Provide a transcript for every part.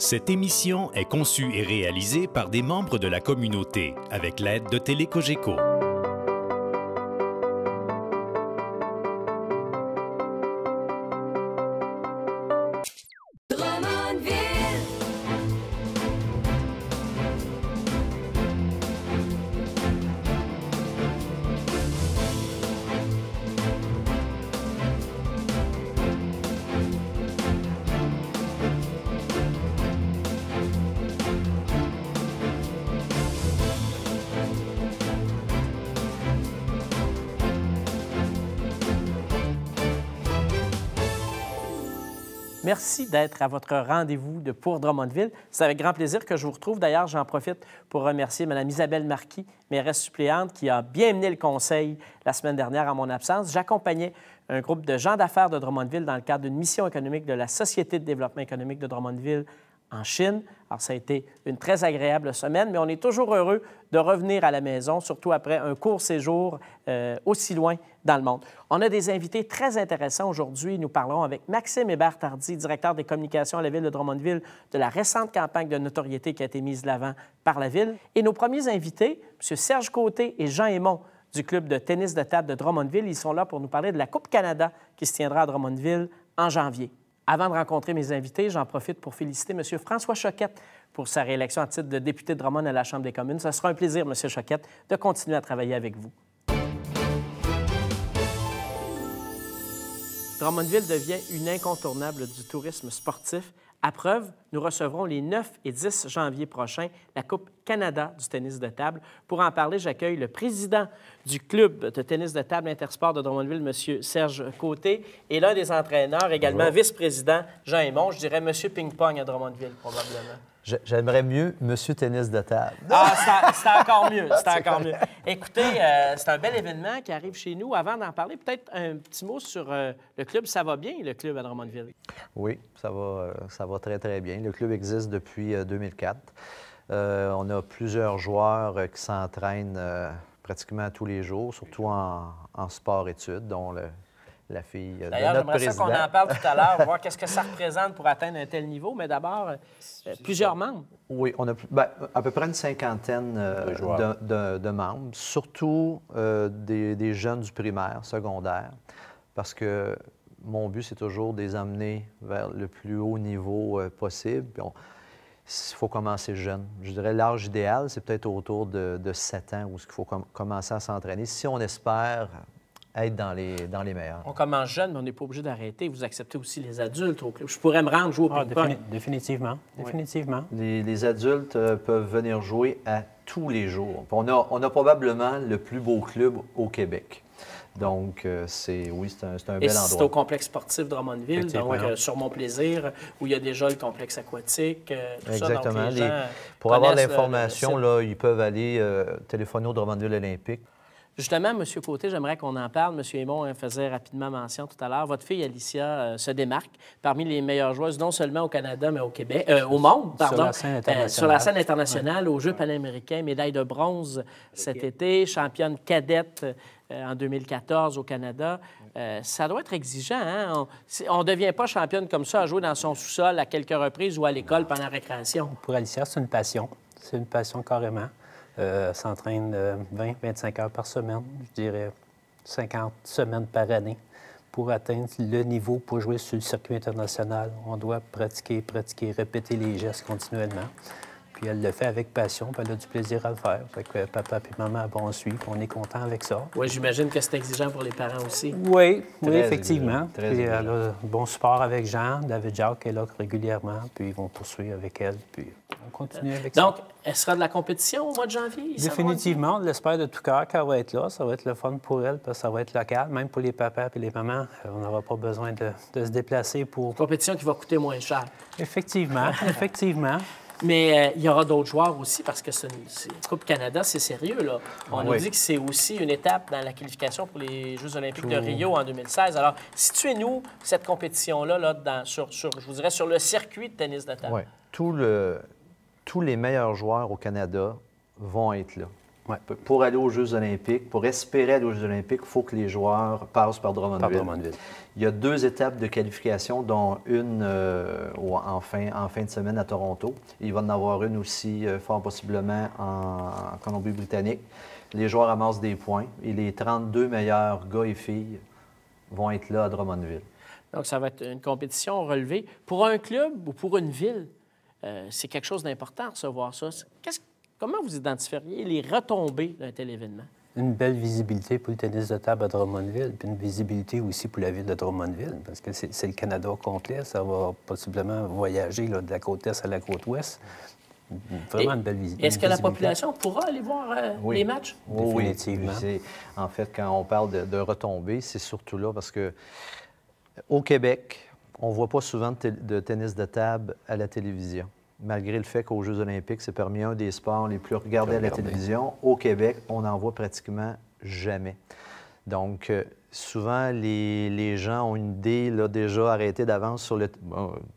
Cette émission est conçue et réalisée par des membres de la communauté avec l'aide de Télé-Cogeco. Merci d'être à votre rendez-vous de Pour Drummondville. C'est avec grand plaisir que je vous retrouve. D'ailleurs, j'en profite pour remercier Mme Isabelle Marquis, mairesse suppléante, qui a bien mené le conseil la semaine dernière en mon absence. J'accompagnais un groupe de gens d'affaires de Drummondville dans le cadre d'une mission économique de la Société de développement économique de Drummondville en Chine. Alors, ça a été une très agréable semaine, mais on est toujours heureux de revenir à la maison, surtout après un court séjour aussi loin dans le monde. On a des invités très intéressants aujourd'hui. Nous parlerons avec Maxime Hébert-Tardy, directeur des communications à la Ville de Drummondville, de la récente campagne de notoriété qui a été mise de l'avant par la Ville. Et nos premiers invités, M. Serge Côté et Jean Aymon, du club de tennis de table de Drummondville. Ils sont là pour nous parler de la Coupe Canada qui se tiendra à Drummondville en janvier. Avant de rencontrer mes invités, j'en profite pour féliciter M. François Choquette pour sa réélection à titre de député de Drummond à la Chambre des communes. Ce sera un plaisir, M. Choquette, de continuer à travailler avec vous. Drummondville devient une incontournable du tourisme sportif. À preuve, nous recevrons les 9 et 10 janvier prochains la Coupe Canada du tennis de table. Pour en parler, j'accueille le président du club de tennis de table Intersport de Drummondville, M. Serge Côté, et l'un des entraîneurs, également vice-président, Jean Aymon. Je dirais M. Ping-Pong à Drummondville, probablement. J'aimerais mieux Monsieur Tennis de table. Ah, c'est encore mieux, c'est encore mieux. Écoutez, c'est un bel événement qui arrive chez nous. Avant d'en parler, peut-être un petit mot sur le club. Ça va bien, le club à Drummondville? Oui, ça va très, très bien. Le club existe depuis 2004. On a plusieurs joueurs qui s'entraînent pratiquement tous les jours, surtout en sport-études, dont la fille de notre président. D'ailleurs, j'aimerais ça qu'on en parle tout à l'heure, voir qu'est-ce que ça représente pour atteindre un tel niveau. Mais d'abord, plusieurs membres. Oui, on a à peu près une cinquantaine de membres, surtout des jeunes du primaire, secondaire, parce que mon but, c'est toujours de les emmener vers le plus haut niveau possible. Il faut commencer jeune. Je dirais l'âge idéal, c'est peut-être autour de 7 ans où il faut commencer à s'entraîner. Si on espère être dans les meilleurs. On commence jeune, mais on n'est pas obligé d'arrêter. Vous acceptez aussi les adultes au club. Je pourrais me rendre jouer au ping-pong. Définitivement. Les adultes peuvent venir jouer à tous les jours. On a probablement le plus beau club au Québec. Donc, c'est un bel endroit. C'est au complexe sportif Drummondville, donc sur Mon Plaisir, où il y a déjà le complexe aquatique. Tout exactement. Ça, donc pour avoir l'information, là, ils peuvent aller téléphoner au Drummondville Olympique. Justement, M. Côté, j'aimerais qu'on en parle. M. Aymon faisait rapidement mention tout à l'heure. Votre fille, Alicia, se démarque parmi les meilleures joueuses, non seulement au Canada, mais au Québec, au monde, pardon. Sur la scène internationale. Sur la scène internationale, aux Jeux panaméricains, médaille de bronze cet été, championne cadette en 2014 au Canada. Ça doit être exigeant, hein? On ne devient pas championne comme ça à jouer dans son sous-sol à quelques reprises ou à l'école pendant la récréation. Pour Alicia, c'est une passion. C'est une passion carrément. S'entraîne 20-25 heures par semaine, je dirais 50 semaines par année pour atteindre le niveau pour jouer sur le circuit international. On doit pratiquer, répéter les gestes continuellement. Puis elle le fait avec passion, puis elle a du plaisir à le faire. Fait que papa et maman vont suivre, on est content avec ça. Oui, j'imagine que c'est exigeant pour les parents aussi. Oui, effectivement. Très puis elle a un bon support avec Jean, David Jacques est là régulièrement, puis ils vont poursuivre avec elle, puis on continue avec ça. Donc, elle sera de la compétition au mois de janvier? Définitivement, on l'espère de tout cœur qu'elle va être là. Ça va être le fun pour elle, parce que ça va être local. Même pour les papas et les mamans, on n'aura pas besoin de se déplacer pour... Une compétition qui va coûter moins cher. Effectivement, effectivement. Mais il y aura d'autres joueurs aussi, parce que Coupe Canada, c'est sérieux, là. On nous dit que c'est aussi une étape dans la qualification pour les Jeux olympiques de Rio en 2016. Alors, situez-nous cette compétition-là je vous dirais, sur le circuit de tennis de table. Oui. Tous les meilleurs joueurs au Canada vont être là. Ouais. Pour aller aux Jeux olympiques, pour espérer aller aux Jeux olympiques, il faut que les joueurs passent par Drummondville. Il y a 2 étapes de qualification, dont une en fin de semaine à Toronto. Il va en avoir une aussi, fort possiblement, en Colombie-Britannique. Les joueurs amassent des points et les 32 meilleurs gars et filles vont être là à Drummondville. Donc, ça va être une compétition relevée. Pour un club ou pour une ville, c'est quelque chose d'important de recevoir ça. Comment vous identifieriez les retombées d'un tel événement? Une belle visibilité pour le tennis de table à Drummondville, puis une visibilité aussi pour la ville de Drummondville, parce que c'est le Canada complet. Ça va possiblement voyager là, de la côte est à la côte ouest. Vraiment une belle visibilité. Est-ce que la population pourra aller voir les matchs? Oui, définitivement. Oui. En fait, quand on parle de retombées, c'est surtout là parce que au Québec, on ne voit pas souvent de tennis de table à la télévision. Malgré le fait qu'aux Jeux olympiques, c'est parmi un des sports les plus regardés à la télévision, au Québec, on n'en voit pratiquement jamais. Donc, souvent, les gens ont une idée là, déjà arrêtée d'avance sur le...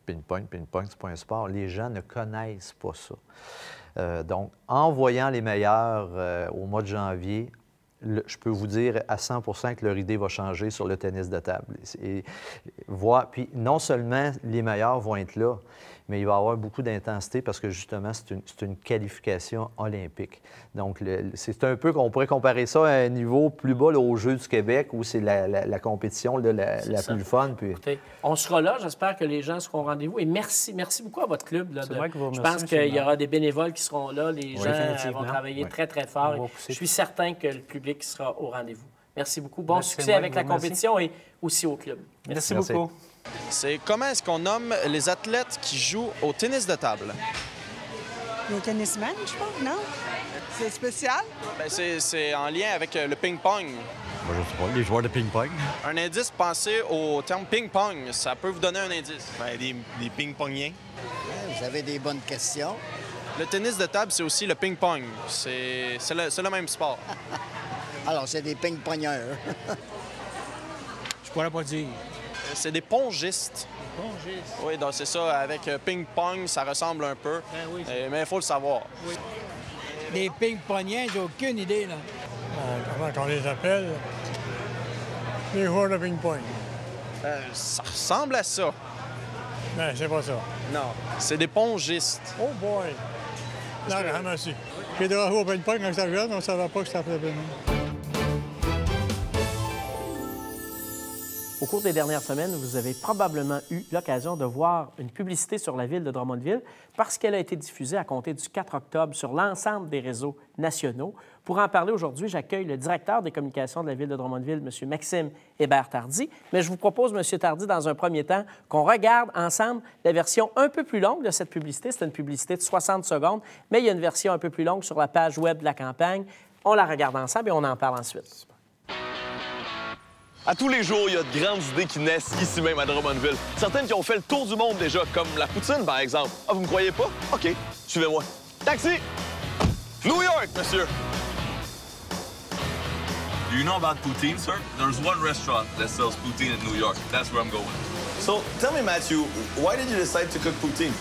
ping-pong, c'est pas un sport. Les gens ne connaissent pas ça. Donc, en voyant les meilleurs au mois de janvier, je peux vous dire à 100 % que leur idée va changer sur le tennis de table. Puis non seulement les meilleurs vont être là, mais il va y avoir beaucoup d'intensité parce que, justement, c'est une qualification olympique. Donc, c'est un peu qu'on pourrait comparer ça à un niveau plus bas là, aux Jeux du Québec où c'est la compétition là, la plus fun. Puis... Écoutez, on sera là. J'espère que les gens seront au rendez-vous. Et merci beaucoup à votre club. Là, vrai que vous je pense qu'il y aura des bénévoles qui seront là. Les gens vont travailler très, très fort. Je suis certain que le public sera au rendez-vous. Merci beaucoup. Bon succès avec la compétition et aussi au club. Merci beaucoup. C'est comment est-ce qu'on nomme les athlètes qui jouent au tennis de table? Les tennisman, je pense, non? C'est spécial? Bien, c'est en lien avec le ping-pong. Moi, je sais pas, les joueurs de ping-pong. Un indice, pensez au terme ping-pong. Ça peut vous donner un indice. Ben, des ping-pongiens. Vous avez des bonnes questions. Le tennis de table, c'est aussi le ping-pong. C'est le même sport. Alors, c'est des ping-pogneurs. Je pourrais pas dire. C'est des pongistes. Pongistes? Oui, donc c'est ça. Avec ping-pong, ça ressemble un peu. Ben oui, mais il faut le savoir. Oui. Des ping-pongiens, j'ai aucune idée, là. Comment on les appelle? Les joueurs de ping-pong. Ça ressemble à ça. Ben, c'est pas ça. Non. C'est des pongistes. Oh boy! Là, merci. J'ai déjà joué au ping-pong quand j'étais jeune, on ne savait pas que ça s'appelait bien. Au cours des dernières semaines, vous avez probablement eu l'occasion de voir une publicité sur la ville de Drummondville parce qu'elle a été diffusée à compter du 4 octobre sur l'ensemble des réseaux nationaux. Pour en parler aujourd'hui, j'accueille le directeur des communications de la ville de Drummondville, M. Maxime Hébert-Tardy. Mais je vous propose, M. Tardy, dans un premier temps, qu'on regarde ensemble la version un peu plus longue de cette publicité. C'est une publicité de 60 secondes, mais il y a une version un peu plus longue sur la page web de la campagne. On la regarde ensemble et on en parle ensuite. À tous les jours, il y a de grandes idées qui naissent ici même à Drummondville. Certaines qui ont fait le tour du monde déjà, comme la poutine, par exemple. Ah, vous me croyez pas? OK, suivez-moi. Taxi! New York, monsieur! Do you know about poutine, sir? There's one restaurant that sells poutine in New York. That's where I'm going. So, tell me, Matthew, why did you decide to cook poutine?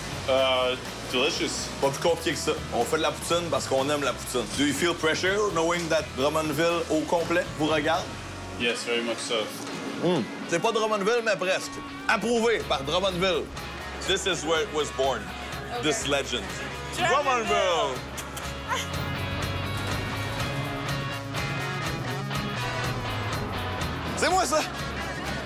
Delicious. Pas plus compliqué que ça. On fait de la poutine parce qu'on aime la poutine. Do you feel pressure knowing that Drummondville au complet vous regarde? Yes, very much so. C'est pas Drummondville, mais presque. Approuvé par Drummondville. This is where it was born. Okay. This legend. Drummondville! C'est moi, ça!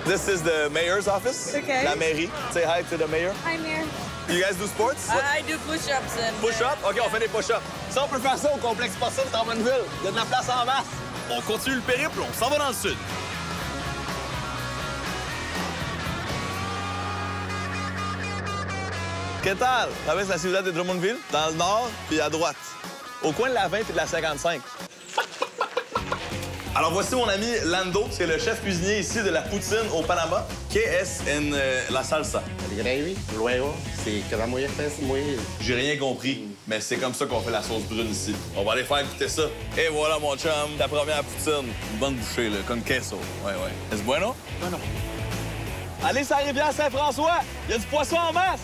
This is the mayor's office. Okay. La mairie. Say hi to the mayor. Hi, Mayor. You guys do sports? I do push-ups and... Push-up? OK, on fait des push-ups. Ça, on peut faire ça au complexe sportif de Drummondville. Il y a de la place en masse. On continue le périple, on s'en va dans le sud. Que tal? Traverse la ciudad de Drummondville, dans le nord, puis à droite. Au coin de la 20 et de la 55. Alors voici mon ami Lando, c'est le chef cuisinier ici de la poutine au Panama. ¿Qué es en la salsa? El gravy, luego, si queda muy espeso, muy... J'ai rien compris, mais c'est comme ça qu'on fait la sauce brune ici. On va aller faire goûter ça. Et voilà, mon chum, ta première poutine. Une bonne bouchée, là, con queso. Ouais. Est-ce bueno? Bueno. Allez, sur la rivière Saint-François, il y a du poisson en masse.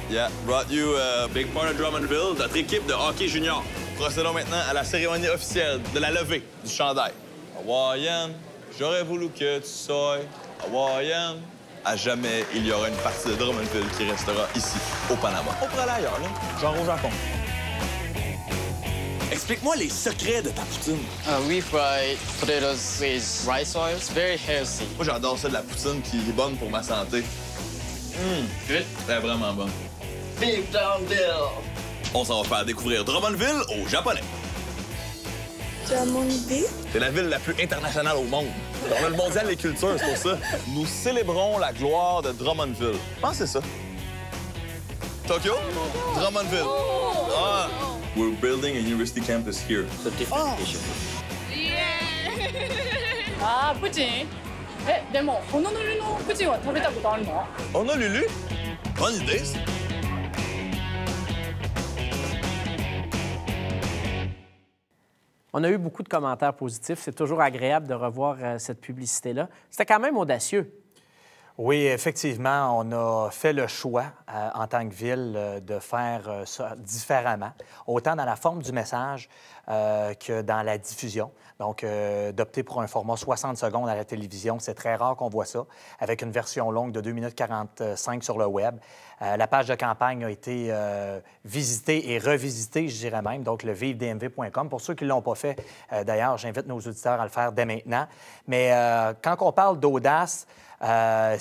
Yeah, brought you a big part of Drummondville, notre équipe de hockey junior. procédons maintenant à la cérémonie officielle de la levée du chandail. Hawaiian, j'aurais voulu que tu sois Hawaiian. À jamais, il y aura une partie de Drummondville qui restera ici, au Panama. On pourrait aller ailleurs, là, genre au Japon. Explique-moi les secrets de ta poutine. We fry potatoes with rice oil. It's very healthy. Moi, j'adore ça de la poutine qui est bonne pour ma santé. Good. C'est vraiment bon. Beef Drummondville. On s'en va faire découvrir Drummondville aux Japonais. Drummondville? C'est la ville la plus internationale au monde. On a le mondial des cultures, c'est pour ça. Nous célébrons la gloire de Drummondville. Pensez ça. Tokyo? Drummondville. Ah! We're building a university campus here. Certification. Ah, poutine. でも、ホノルルのプチンは食べたことあるの? Honolulu? Bonne idée, ça. On a eu beaucoup de commentaires positifs. C'est toujours agréable de revoir cette publicité-là. C'était quand même audacieux. Oui, effectivement, on a fait le choix en tant que ville de faire ça différemment, autant dans la forme du message que dans la diffusion. Donc, d'opter pour un format 60 secondes à la télévision, c'est très rare qu'on voit ça, avec une version longue de 2 minutes 45 sur le web. La page de campagne a été visitée et revisitée, je dirais même, donc le vivdmv.com. Pour ceux qui ne l'ont pas fait, d'ailleurs, j'invite nos auditeurs à le faire dès maintenant. Mais quand on parle d'audace, ça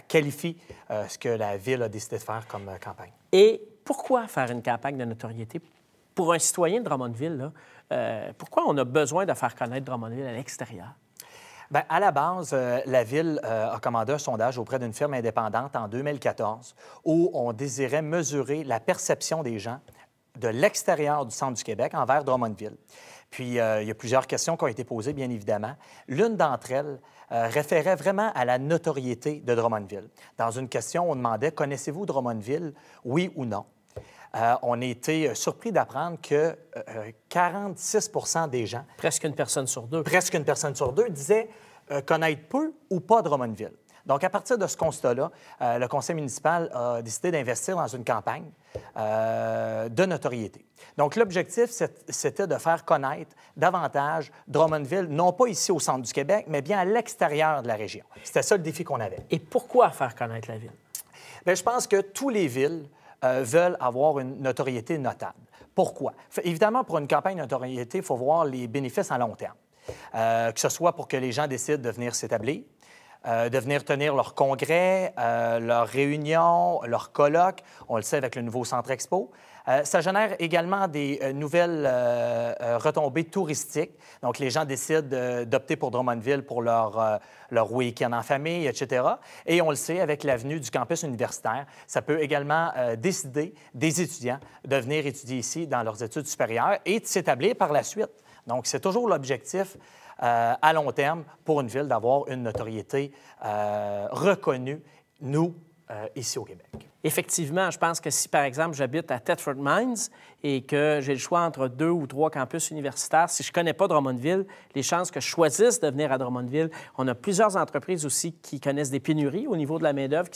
qualifie ce que la Ville a décidé de faire comme campagne. Et pourquoi faire une campagne de notoriété pour un citoyen de Drummondville? Là, pourquoi on a besoin de faire connaître Drummondville à l'extérieur? Bien, à la base, la Ville a commandé un sondage auprès d'une firme indépendante en 2014 où on désirait mesurer la perception des gens de l'extérieur du centre du Québec envers Drummondville. Puis, il y a plusieurs questions qui ont été posées, bien évidemment. L'une d'entre elles référait vraiment à la notoriété de Drummondville. Dans une question, on demandait « Connaissez-vous Drummondville? Oui ou non? » On a été surpris d'apprendre que 46 des gens... Presque une personne sur deux. Presque une personne sur deux disaient connaître peu ou pas Drummondville. Donc, à partir de ce constat-là, le conseil municipal a décidé d'investir dans une campagne de notoriété. Donc, l'objectif, c'était de faire connaître davantage Drummondville, non pas ici au centre du Québec, mais bien à l'extérieur de la région. C'était ça le défi qu'on avait. Et pourquoi faire connaître la ville? Bien, je pense que toutes les villes veulent avoir une notoriété notable. Pourquoi? Évidemment, pour une campagne de notoriété, il faut voir les bénéfices à long terme. Que ce soit pour que les gens décident de venir s'établir, de venir tenir leurs congrès, leurs réunions, leurs colloques. On le sait avec le nouveau Centre Expo. Ça génère également des nouvelles retombées touristiques. Donc, les gens décident d'opter pour Drummondville pour leur week-end en famille, etc. Et on le sait, avec l'avenue du campus universitaire, ça peut également décider des étudiants de venir étudier ici dans leurs études supérieures et de s'établir par la suite. Donc, c'est toujours l'objectif à long terme pour une ville d'avoir une notoriété reconnue, nous, ici au Québec. Effectivement, je pense que si, par exemple, j'habite à Thetford Mines et que j'ai le choix entre 2 ou 3 campus universitaires, si je ne connais pas Drummondville, les chances que je choisisse de venir à Drummondville, on a plusieurs entreprises aussi qui connaissent des pénuries au niveau de la main-d'œuvre,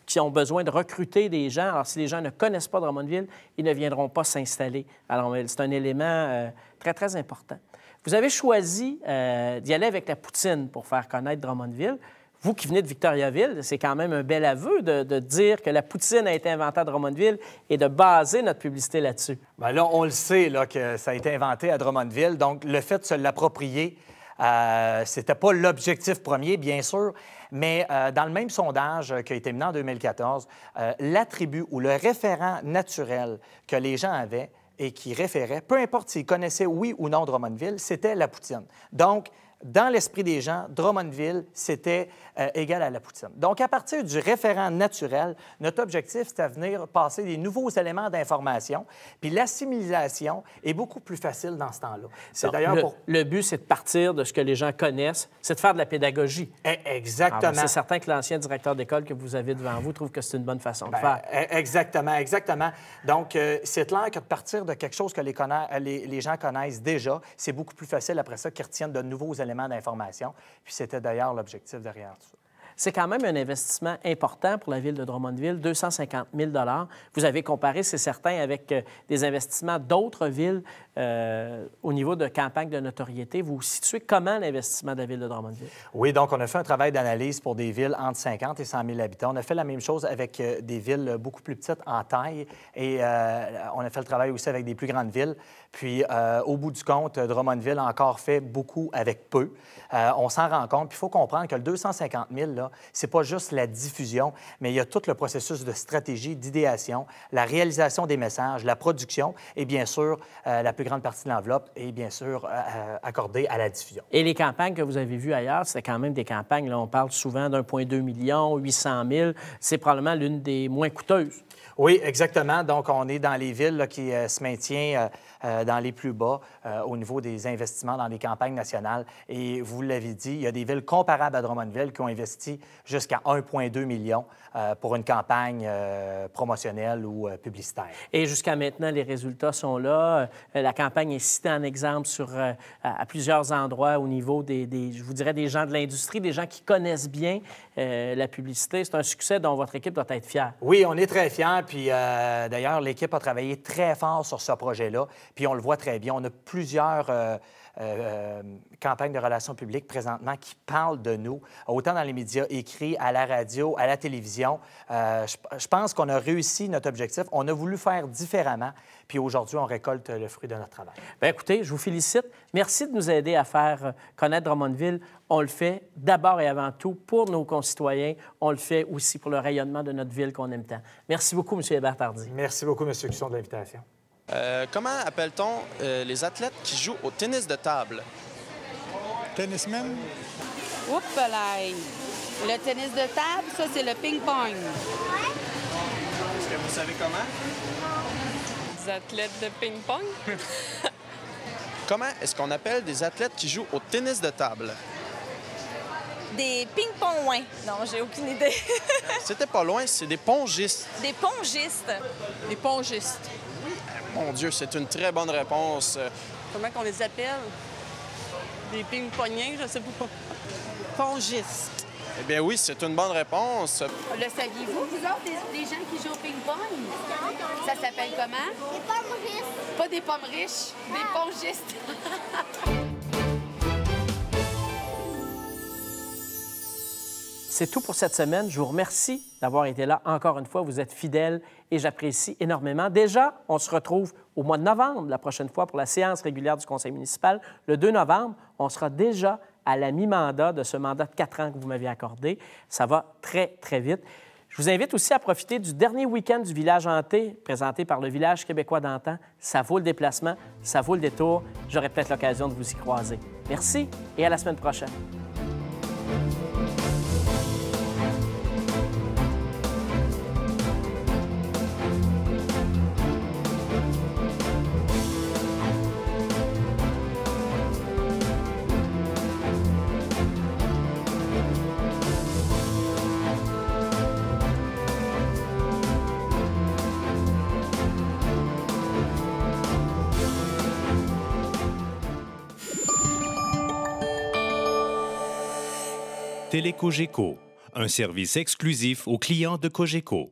qui ont besoin de recruter des gens. Alors, si les gens ne connaissent pas Drummondville, ils ne viendront pas s'installer. Alors, c'est un élément très, très important. Vous avez choisi d'y aller avec la poutine pour faire connaître Drummondville. Vous qui venez de Victoriaville, c'est quand même un bel aveu de dire que la poutine a été inventée à Drummondville et de baser notre publicité là-dessus. Bien là, on le sait là, que ça a été inventé à Drummondville. Donc, le fait de se l'approprier, c'était pas l'objectif premier, bien sûr, mais dans le même sondage qui a été mené en 2014, l'attribut ou le référent naturel que les gens avaient et qui référaient, peu importe s'ils connaissaient oui ou non Drummondville, c'était la poutine. Donc, dans l'esprit des gens, Drummondville, c'était égal à la poutine. Donc, à partir du référent naturel, notre objectif, c'est à venir passer des nouveaux éléments d'information. Puis l'assimilation est beaucoup plus facile dans ce temps-là. C'est d'ailleurs le but, c'est de partir de ce que les gens connaissent, c'est de faire de la pédagogie. Exactement. C'est certain que l'ancien directeur d'école que vous avez devant vous trouve que c'est une bonne façon de faire. Exactement, exactement. Donc, c'est clair que de partir de quelque chose que les gens connaissent déjà, c'est beaucoup plus facile après ça qu'ils retiennent de nouveaux éléments d'information. Puis c'était d'ailleurs l'objectif derrière tout ça. C'est quand même un investissement important pour la ville de Drummondville, 250 000 $. Vous avez comparé, c'est certain, avec des investissements d'autres villes au niveau de campagne de notoriété. Vous situez comment l'investissement de la ville de Drummondville? Oui, donc on a fait un travail d'analyse pour des villes entre 50 et 100 000 habitants. On a fait la même chose avec des villes beaucoup plus petites en taille et on a fait le travail aussi avec des plus grandes villes. Puis, au bout du compte, Drummondville a encore fait beaucoup avec peu. On s'en rend compte. Puis, il faut comprendre que le 250 000 $, c'est pas juste la diffusion, mais il y a tout le processus de stratégie, d'idéation, la réalisation des messages, la production et, bien sûr, la plus grande partie de l'enveloppe est, bien sûr, accordée à la diffusion. Et les campagnes que vous avez vues ailleurs, c'est quand même des campagnes, là, on parle souvent d'1,2 million, 800 000. C'est probablement l'une des moins coûteuses. Oui, exactement. Donc, on est dans les villes là, qui se maintiennent dans les plus bas au niveau des investissements dans les campagnes nationales. Et vous l'avez dit, il y a des villes comparables à Drummondville qui ont investi jusqu'à 1,2 million pour une campagne promotionnelle ou publicitaire. Et jusqu'à maintenant, les résultats sont là. La campagne est citée en exemple à plusieurs endroits au niveau je vous dirais, des gens de l'industrie, des gens qui connaissent bien la publicité. C'est un succès dont votre équipe doit être fière. Oui, on est très fiers. Puis d'ailleurs, l'équipe a travaillé très fort sur ce projet-là. Puis on le voit très bien. On a plusieurs campagnes de relations publiques présentement qui parlent de nous, autant dans les médias écrits, à la radio, à la télévision. Je pense qu'on a réussi notre objectif. On a voulu faire différemment. Puis aujourd'hui, on récolte le fruit de notre travail. Bien, écoutez, je vous félicite. Merci de nous aider à faire connaître Drummondville. On le fait d'abord et avant tout pour nos concitoyens. On le fait aussi pour le rayonnement de notre ville qu'on aime tant. Merci beaucoup, M. Hébert-Tardy. Merci beaucoup, M. Cusson, de l'invitation. Comment appelle-t-on les athlètes qui jouent au tennis de table? Tennisman? Oups là! Le tennis de table, ça, c'est le ping-pong. Est-ce que vous savez comment? Des athlètes de ping-pong? Comment est-ce qu'on appelle des athlètes qui jouent au tennis de table? Des ping-pongouins. Non, j'ai aucune idée. C'était pas loin, c'est des pongistes. Des pongistes. Des pongistes. Mon Dieu, c'est une très bonne réponse. Comment qu'on les appelle? Des ping-pongiens, je sais pas. Pongistes. Eh bien oui, c'est une bonne réponse. Le saviez-vous, vous autres, des gens qui jouent au ping-pong? Ça s'appelle comment? Des pommes riches. Pas des pommes riches, des pongistes. C'est tout pour cette semaine. Je vous remercie d'avoir été là encore une fois. Vous êtes fidèles et j'apprécie énormément. Déjà, on se retrouve au mois de novembre, la prochaine fois, pour la séance régulière du conseil municipal. Le 2 novembre, on sera déjà à la mi-mandat de ce mandat de 4 ans que vous m'avez accordé. Ça va très, très vite. Je vous invite aussi à profiter du dernier week-end du Village hanté, présenté par le Village québécois d'antan. Ça vaut le déplacement, ça vaut le détour. J'aurai peut-être l'occasion de vous y croiser. Merci et à la semaine prochaine. Télécogeco, un service exclusif aux clients de Cogeco.